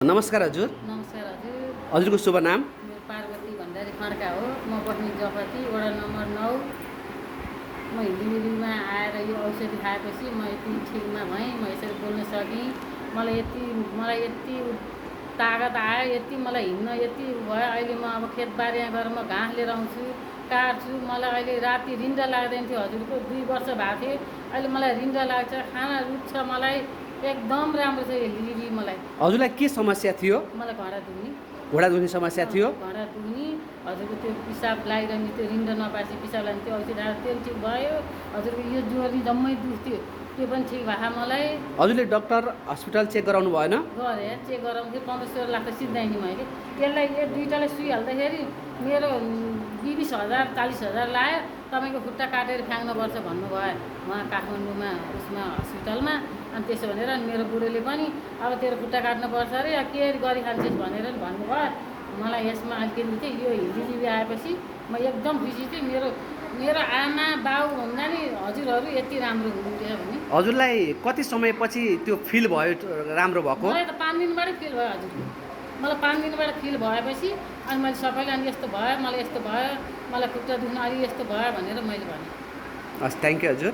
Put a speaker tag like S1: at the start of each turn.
S1: नमस्कार हजुर।
S2: नमस्कार हजुर।
S1: हजुरको शुभ नाम?
S2: मेरो पार्वती भण्डारी खड्का हो। म बस्ने जफती वडा नम्बर 9। म हिन्दी आएर यो औषधि खाएपछि म यति ठिकमा भएँ, म यसरी बोल्न सकेँ। मलाई यति तागत आयो, यति मलाई हिँड्न यति भयो। अहिले म अब खेतबारीमा गएर म घाँस लिएर आउँछु, काट्छु। मलाई अहिले राति रिन्डा लाग्दैन थियो, हजुरको 2 वर्ष भएको थियो। अहिले मलाई रिन्डा लाग्छ, खाना रुच्छ, मलाई एकदम राम्रो छ यो लिली। मलाई
S1: हजुरलाई के समस्या थियो?
S2: मलाई घडा दुख्ने
S1: घोडा दुख्ने समस्या थियो?
S2: घडा दुख्ने, हजुरको त्यो पिसाब लागिरहने, त्यो रिन्डा नपाएपछि पिसाब लाग्ने, त्यो औषधि खाएर त्यो ठिक भयो। हजुरको यो जोर्नी जम्मै दुख्थ्यो, त्यो पनि ठिक भयो मलाई।
S1: हजुरले डक्टर हस्पिटल चेक गराउनु भएन?
S2: गरेँ, चेक गराउँथेँ। 1500 लाग्छ सित्दैन मैले। त्यसलाई यो दुईटालाई सुई हाल्दाखेरि मेरो 20,000 40,000 लाग्यो। तपाईँको खुट्टा काटेर फ्याँक्नुपर्छ भन्नुभयो उहाँ काठमाडौँमा उसमा हस्पिटलमा। अनि त्यसो भनेर मेरो बुढोले पनि अब तेरो खुट्टा काट्नुपर्छ अरे, के गरी खान्छस् भनेर भन्नुभयो। मलाई यसमा अलिकति चाहिँ यो हिन्दी आएपछि म एकदम खुसी थिएँ। मेरो आमा बाउ भन्दा नि हजुरहरू यति राम्रो हुनुहुन्थ्यो भने।
S1: हजुरलाई कति समयपछि त्यो फिल भयो राम्रो भएको?
S2: मलाई त 5 दिनबाटै फिल भयो हजुर। मलाई 5 दिनबाट फिल भएपछि अनि मैले सबैलाई अनि यस्तो भयो, मलाई यस्तो भयो, मलाई खुट्टा दुख्न अलि यस्तो भयो भनेर मैले भनेँ।
S1: हस्, थ्याङ्क यू हजुर।